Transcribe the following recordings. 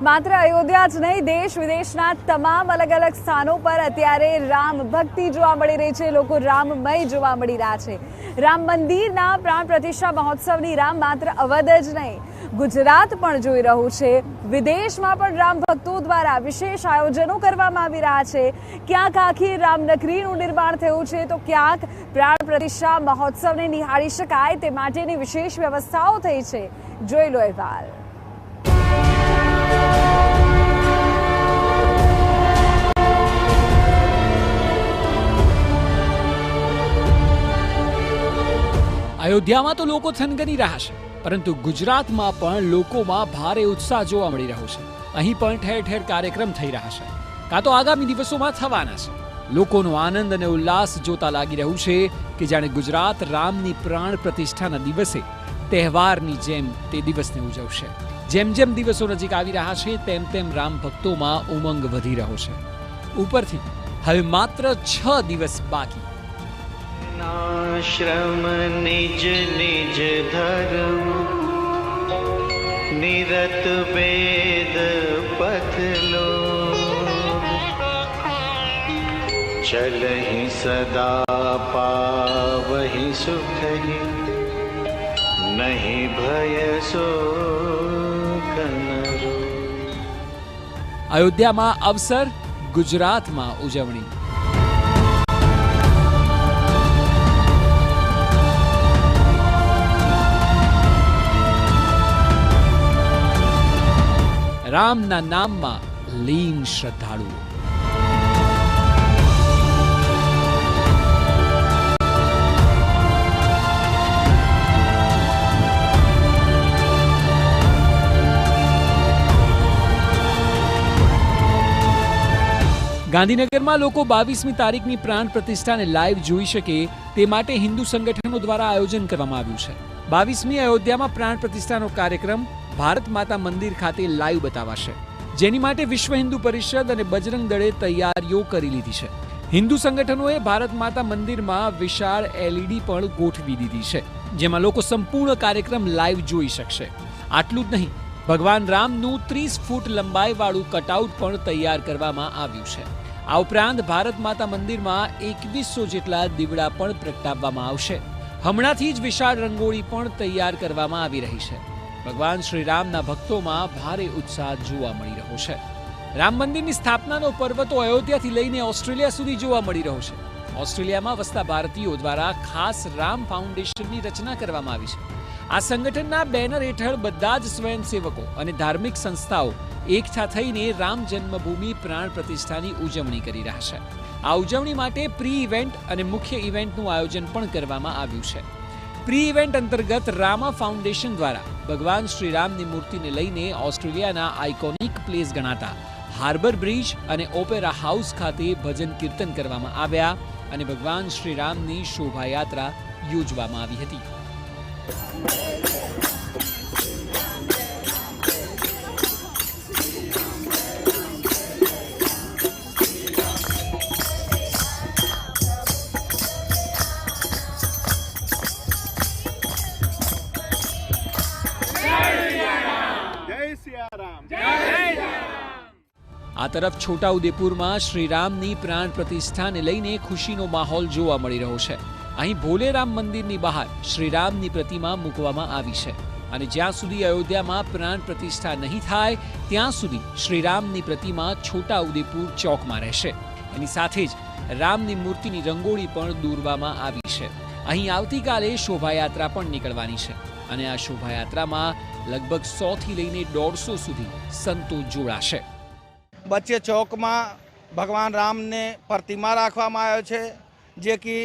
માત્ર અયોધ્યા જ નહીં, દેશ વિદેશના તમામ અલગ અલગ સ્થાનો પર અત્યારે રામ ભક્તિ જોવા મળી રહી છે. લોકો રામમય જોવા મળી રહ્યા છે. રામ મંદિરના પ્રાણ પ્રતિષ્ઠા મહોત્સવની રામ માત્ર અવધ જ નહીં, ગુજરાત પણ જોઈ રહ્યું છે. વિદેશમાં પણ રામ ભક્તો દ્વારા વિશેષ આયોજનો કરવામાં આવી રહ્યા છે. ક્યાંક આખી રામનગરીનું નિર્માણ થયું છે, તો ક્યાંક પ્રાણ પ્રતિષ્ઠા મહોત્સવને નિહાળી શકાય તે માટેની વિશેષ વ્યવસ્થાઓ થઈ છે. જોઈ લો અહેવાલ. અયોધ્યામાં તો લોકો થનગની રહ્યા છે, પરંતુ ગુજરાતમાં પણ લોકોમાં ભારે ઉત્સાહ જોવા મળી રહ્યો છે. અહીં પણ ઠેર ઠેર કાર્યક્રમ થઈ રહ્યા છે, કાં તો આગામી દિવસોમાં થવાના છે. લોકોનો આનંદ અને ઉલ્લાસ જોતા લાગી રહ્યું છે કે જાણે ગુજરાત રામની પ્રાણ પ્રતિષ્ઠાના દિવસે તહેવારની જેમ તે દિવસને ઉજવશે. જેમ જેમ દિવસો નજીક આવી રહ્યા છે, તેમ તેમ રામ ભક્તોમાં ઉમંગ વધી રહ્યો છે. ઉપરથી હવે માત્ર 6 દિવસ બાકી. આશ્રમ નિજ નિજ ધર્મ નિરત વેદ પથલો ચલહિ સદા પાવહિ સુખહિ નહીં ભય શોકનરો. અયોધ્યામાં અવસર, ગુજરાતમાં ઉજવણી. રામના નામમાં લીન શ્રદ્ધાળુઓ. ગાંધીનગરમાં લોકો 22મી તારીખની પ્રાણ પ્રતિષ્ઠાને લાઈવ જોઈ શકે તે માટે હિન્દુ સંગઠનો દ્વારા આયોજન કરવામાં આવ્યું છે. 22મી અયોધ્યામાં પ્રાણ પ્રતિષ્ઠાનો કાર્યક્રમ ભારત માતા મંદિર ખાતે લાઈવ બતાવાશે, જેની માટે વિશ્વ હિન્દુ પરિષદ અને બજરંગ દળે તૈયારીઓ કરી લીધી છે. હિન્દુ સંગઠનોએ ભારત માતા મંદિરમાં વિશાળ LED પણ ગોઠવી દીધી છે, જેમાં લોકો સંપૂર્ણ કાર્યક્રમ લાઈવ જોઈ શકશે. આટલું જ નહીં, ભગવાન રામનું 30 ફૂટ લંબાઈવાળું કટઆઉટ પણ તૈયાર કરવામાં આવ્યું છે. આ ઉપરાંત ભારત માતા મંદિરમાં 2100 જેટલા દીવડા પણ પ્રગટાવવામાં આવશે. હમણાંથી જ વિશાળ રંગોળી પણ તૈયાર કરવામાં આવી રહી છે. ભગવાન શ્રી રામના ભક્તોમાં ભારે ઉત્સાહ જોવા મળી રહ્યો છે. રામ મંદિરની સ્થાપનાનો પર્વ તો અયોધ્યાથી લઈને ઓસ્ટ્રેલિયા સુધી જોવા મળી રહ્યો છે. ઓસ્ટ્રેલિયામાં વસતા ભારતીયો દ્વારા ખાસ રામ ફાઉન્ડેશનની રચના કરવામાં આવી છે. આ સંગઠનના બેનર હેઠળ બધા જ સ્વયંસેવકો અને ધાર્મિક સંસ્થાઓ એકઠા થઈને રામ જન્મભૂમિ પ્રાણ પ્રતિષ્ઠાની ઉજવણી કરી રહ્યા છે. આ ઉજવણી માટે પ્રી ઇવેન્ટ અને મુખ્ય ઇવેન્ટનું આયોજન પણ કરવામાં આવ્યું છે. પ્રી ઇવેન્ટ અંતર્ગત રામા ફાઉન્ડેશન દ્વારા ભગવાન શ્રી રામની મૂર્તિને લઈને ઓસ્ટ્રેલિયાના આઇકોનિક પ્લેસ ગણાતા હાર્બર બ્રિજ અને ઓપેરા હાઉસ ખાતે ભજન કીર્તન કરવામાં આવ્યા અને ભગવાન શ્રી રામની શોભાયાત્રા યોજવામાં આવી હતી. આ તરફ છોટાઉદેપુરમાં શ્રીરામની પ્રાણ પ્રતિષ્ઠાને લઈને ખુશીનો માહોલ જોવા મળી રહ્યો છે. અહીં ભોલે રામ મંદિરની બહાર શ્રીરામની પ્રતિમા મૂકવામાં આવી છે અને જ્યાં સુધી અયોધ્યામાં પ્રાણ પ્રતિષ્ઠા નહીં થાય ત્યાં સુધી શ્રીરામની પ્રતિમા છોટાઉદેપુર ચોકમાં રહેશે. એની સાથે જ રામની મૂર્તિની રંગોળી પણ દોરવામાં આવી છે. અહીં આવતીકાલે શોભાયાત્રા પણ નીકળવાની છે અને આ શોભાયાત્રામાં લગભગ 100 થી લઈને 150 સુધી સંતો જોડાશે. બચ્ચે ચોકમાં ભગવાન રામને પ્રતિમા રાખવામાં આવ્યો છે, જે કે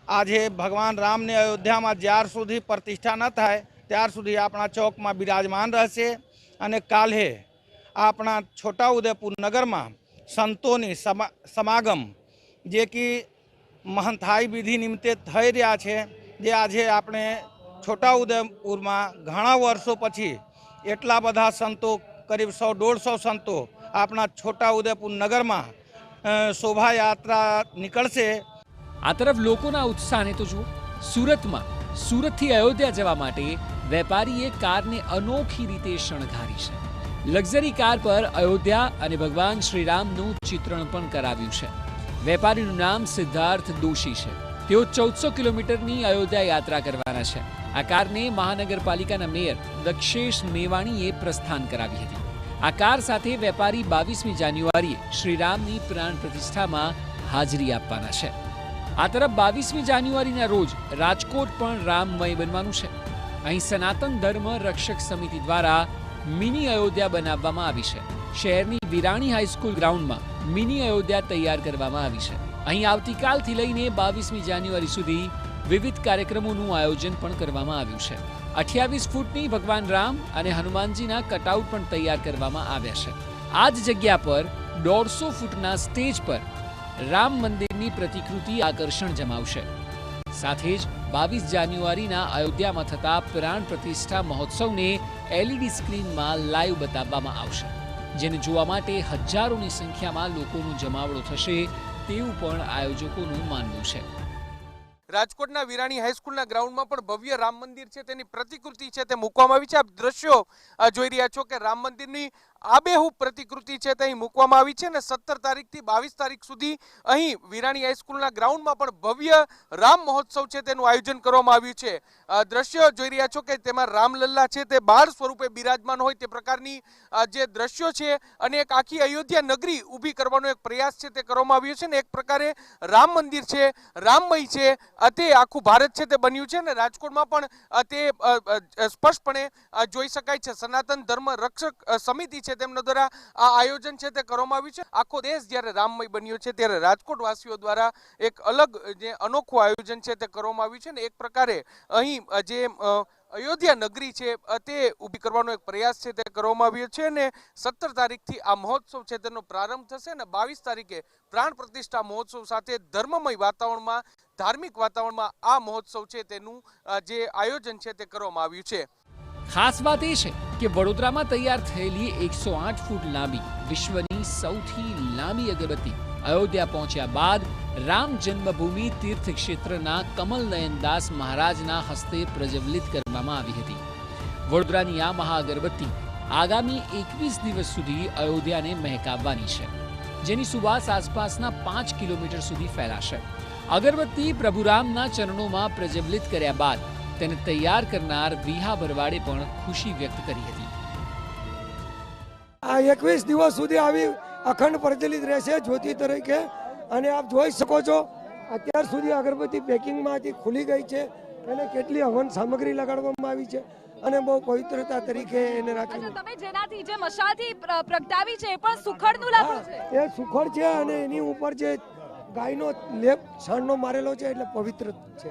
આજે ભગવાન રામને અયોધ્યામાં જ્યાર સુધી પ્રતિષ્ઠા ન થાય ત્યાર સુધી આપણા ચોકમાં બિરાજમાન રહેશે. અને કાલે આપણા છોટાઉદેપુર નગરમાં સંતોની સમાગમ જે કે મહંતાઈ વિધિ નિમિત્તે થઈ રહ્યા છે, જે આજે આપણે છોટાઉદેપુરમાં ઘણા વર્ષો પછી એટલા બધા સંતો, કરીબ 100-150 સંતો આપણા છોટાઉદેપુર નગરમાં શોભાયાત્રા નીકળશે. આ તરફ લોકોના ઉત્સાહને તો જુઓ. સુરતથી અયોધ્યા જવા માટે વેપારીએ કારને અનોખી રીતે શણગારી છે. લક્ઝરી કાર પર અયોધ્યા અને ભગવાન શ્રીરામનું ચિત્રણ પણ કરાવ્યું છે. વેપારીનું નામ સિદ્ધાર્થ દોશી છે. તેઓ 1400 કિલોમીટરની અયોધ્યા યાત્રા કરવાના છે. આ કારને મહાનગરપાલિકાના મેયર દક્ષેશ મેવાણીએ પ્રસ્થાન કરાવી હતી. આ કાર સાથે વેપારી 22મી જાન્યુઆરીએ શ્રીરામની પ્રાણ પ્રતિષ્ઠામાં હાજરી આપવાના છે. આ તરફ 22મી જાન્યુઆરીના રોજ રાજકોટ પણ રામમય બનવાનું છે. અહીં સનાતન ધર્મ રક્ષક સમિતિ દ્વારા મિની અયોધ્યા બનાવવામાં આવી છે. શહેરની વિરાણી હાઈસ્કૂલ ગ્રાઉન્ડમાં મિની અયોધ્યા તૈયાર કરવામાં આવી છે. અહીં આવતીકાલથી લઈને 22મી જાન્યુઆરી સુધી વિવિધ કાર્યક્રમોનું આયોજન પણ કરવામાં આવ્યું છે. 28 ફૂટની ભગવાન રામ અને હનુમાનજીના કટઆઉટ પણ તૈયાર કરવામાં આવ્યા છે. આ જ જગ્યા પર 150 ફૂટના સ્ટેજ પર રામ મંદિરની પ્રતિકૃતિ આકર્ષણ જમાવશે. સાથે જ 22 જાન્યુઆરીના અયોધ્યામાં થતા પ્રાણ પ્રતિષ્ઠા મહોત્સવને LED સ્ક્રીનમાં લાઈવ બતાવવામાં આવશે, જેને જોવા માટે હજારોની સંખ્યામાં લોકોનો જમાવડો થશે તેવું પણ આયોજકોનું માનવું છે. રાજકોટના વિરાણી હાઈસ્કૂલના ગ્રાઉન્ડમાં પણ ભવ્ય રામ મંદિર છે તેની પ્રતિકૃતિ છે તે મૂકવામાં આવી છે. આપ દ્રશ્યો જોઈ રહ્યા છો કે રામ મંદિરની આબેહૂબ પ્રતિકૃતિ છે તે અહીં મૂકવામાં આવી છે અને 17 તારીખથી 22 તારીખ સુધી અહીં વિરાણી હાઈસ્કૂલના ગ્રાઉન્ડમાં પણ ભવ્ય રામ મહોત્સવ છે તેનું આયોજન કરવામાં આવ્યું છે. દ્રશ્યો જોઈ રહ્યા છો કે તેમાં રામલલ્લા છે તે બાળ સ્વરૂપે બિરાજમાન હોય તે પ્રકારની જે દ્રશ્યો છે અને એક આખી અયોધ્યા નગરી ઊભી કરવાનો એક પ્રયાસ છે તે કરવામાં આવ્યો છે ને એક પ્રકારે રામ મંદિર છે, રામમય છે, તે આખું ભારત છે તે બન્યું છે અને રાજકોટમાં પણ તે સ્પષ્ટપણે જોઈ શકાય છે. સનાતન ધર્મ રક્ષક સમિતિ છે તેમના દ્વારા આ આયોજન છે તે કરવામાં આવ્યું છે. આખો દેશ જ્યારે રામમય બન્યો છે ત્યારે રાજકોટ વાસીઓ દ્વારા એક અલગ જે અનોખું આયોજન છે તે કરવામાં આવ્યું છે ને એક પ્રકારે અહીં જે અયોધ્યા નગરી છે તે ઊભી કરવાનો એક પ્રયાસ છે તે કરવામાં આવ્યો છે અને 17 તારીખથી આ મહોત્સવ છે તેનો પ્રારંભ થશે અને 22 તારીખે પ્રાણ પ્રતિષ્ઠા મહોત્સવ સાથે ધર્મમય વાતાવરણમાં, ધાર્મિક વાતાવરણમાં આ મહોત્સવ છે તેનું જે આયોજન છે તે કરવામાં આવ્યું છે. ખાસ વાત એ છે કે વડોદરામાં તૈયાર થયેલી 108 ફૂટ લાંબી વિશ્વની સૌથી લાંબી અગરબત્તી અયોધ્યા પહોંચ્યા બાદ રામ જન્મભૂમિ તીર્થ ક્ષેત્રના કમલ નયનદાસ મહારાજના હસ્તે પ્રજ્વલિત કરવામાં આવી હતી. વડોદરાની આ મહાઅગરબત્તી આગામી 21 દિવસ સુધી અયોધ્યાને મહેકાવવાની છે, જેની સુવાસ આસપાસના 5 કિલોમીટર સુધી ફેલાશે. અગરબત્તી પ્રભુ રામના ચરણોમાં પ્રજ્વલિત કર્યા બાદ તેને તૈયાર કરનાર વિહા ભરવાડે પણ ખુશી વ્યક્ત કરી હતી. આ 21 દિવસ સુધી આવી અખંડ પ્રજ્વલિત રહેશે જ્યોતિ તરીકે અને આપ જોઈ શકો છો અત્યાર સુધી અગરબત્તી પેકિંગમાંથી ખુલી ગઈ છે. એને કેટલી હવન સામગ્રી લગાડવામાં આવી છે અને બહુ પવિત્રતા તરીકે એને રાખી. તમે જેનાથી જે મશાલથી પ્રગટાવી છે એ પણ સુખડનું લાગુ છે. એ સુખડ છે અને એની ઉપર જે ગાયનો લેપ છાણનો મારેલો છે એટલે પવિત્ર છે.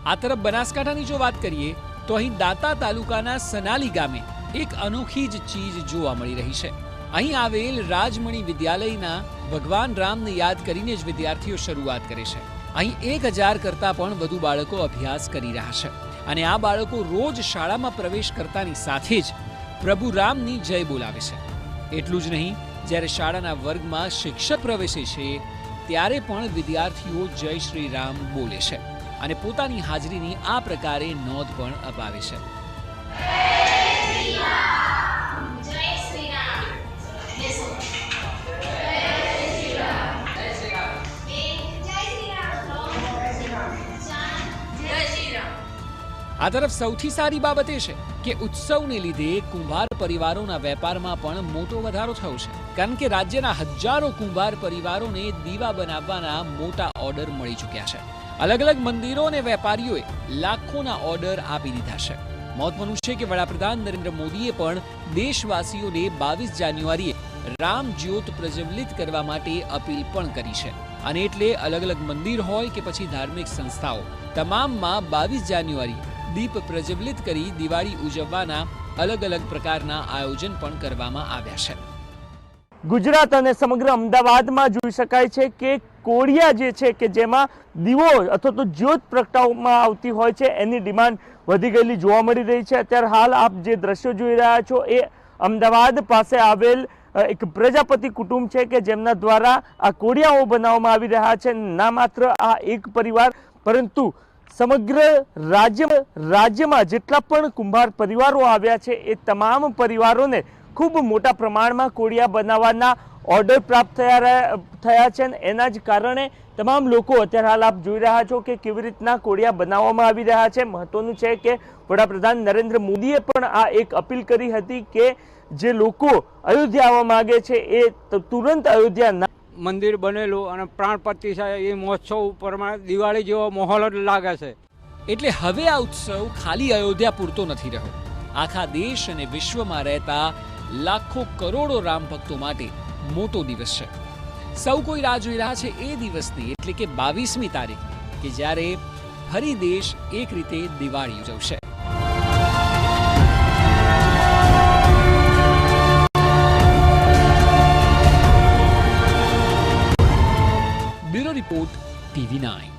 આ તરફ બનાસકાંઠાની જો વાત કરીએ તો અહીં દાંતા તાલુકાના સનાલી ગામે એક અનોખી જ ચીજ જોવા મળી રહી છે. અહીં આવેલ રાજમણી વિદ્યાલયના ભગવાન રામને યાદ કરીને જ વિદ્યાર્થીઓ શરૂઆત કરે છે. અહીં 1000 કરતાં પણ વધુ બાળકો અભ્યાસ કરી રહ્યા છે અને આ બાળકો રોજ શાળામાં પ્રવેશ કરતાની સાથે જ પ્રભુ રામની જય બોલાવે છે. એટલું જ નહીં, જ્યારે શાળાના વર્ગમાં શિક્ષક પ્રવેશે છે ત્યારે પણ વિદ્યાર્થીઓ જય શ્રી રામ બોલે છે અને પોતાની હાજરીની આ પ્રકારે નોંધ પણ અપાવે છે. આ તરફ સૌથી સારી બાબત એ છે કે ઉત્સવને લીધે કુંભાર પરિવારોના વેપારમાં પણ મોટો વધારો થયો છે, કારણ કે રાજ્યના હજારો કુંભાર પરિવારોને દીવા બનાવવાના મોટા ઓર્ડર મળી ચૂક્યા છે. અલગ અલગ મંદિરો અને વેપારીઓએ લાખોના ઓર્ડર આપી દીધા છે. મહત્વનું છે કે વડાપ્રધાન નરેન્દ્ર મોદીએ પણ દેશવાસીઓને 22 જાન્યુઆરીએ રામ જ્યોત પ્રજ્વલિત કરવા માટે અપીલ પણ કરી છે અને એટલે અલગ અલગ મંદિર હોય કે પછી ધાર્મિક સંસ્થાઓ તમામમાં 22 જાન્યુઆરી દીપ પ્રજ્વલિત કરી દિવાળી ઉજવવાના અલગ અલગ પ્રકારના આયોજન પણ કરવામાં આવ્યા છે. ગુજરાત અને સમગ્ર અમદાવાદમાં જોઈ શકાય છે કે કોળિયા જે છે કે જેમાં દીવો અથવા તો જ્યોત પ્રગટાવવામાં આવતી હોય છે એની ડિમાન્ડ વધી ગયેલી જોવા મળી રહી છે. અત્યારે હાલ આપ જે દ્રશ્યો જોઈ રહ્યા છો એ અમદાવાદ પાસે આવેલ એક પ્રજાપતિ કુટુંબ છે કે જેમના દ્વારા આ કોળિયાઓ બનાવવામાં આવી રહ્યા છે. ના માત્ર આ એક પરિવાર પરંતુ સમગ્ર રાજ્યમાં જેટલા પણ કુંભાર પરિવારો આવ્યા છે એ તમામ પરિવારોને ખૂબ મોટા પ્રમાણમાં કોળિયા બનાવવાના ઓર્ડર પ્રાપ્ત થયા છે અને એના જ કારણે તમામ લોકો અત્યારે હાલ આપ જોઈ રહ્યા છો કે કેવી રીતના કોળિયા બનાવવામાં આવી રહ્યા છે. મહત્વનું છે કે વડાપ્રધાન નરેન્દ્ર મોદીએ પણ આ એક અપીલ કરી હતી કે જે લોકો અયોધ્યા આવવા માંગે છે એ તુરંત અયોધ્યા મંદિર બનેલું અને પ્રાણ પ્રતિષ્ઠા એ મહોત્સવ પ્રમાણે દિવાળી જેવો માહોલ જ લાગે છે. એટલે હવે આ ઉત્સવ ખાલી અયોધ્યા પૂરતો નથી રહ્યો. આખા દેશ અને વિશ્વમાં રહેતા લાખો કરોડો રામ ભક્તો માટે મોટો દિવસ છે. સૌ કોઈ રાહ જોઈ રહ્યા છે એ દિવસની, એટલે કે 22મી તારીખ, કે જ્યારે ફરી દેશ એક રીતે દિવાળી ઉજવશે. Bureau report TV9.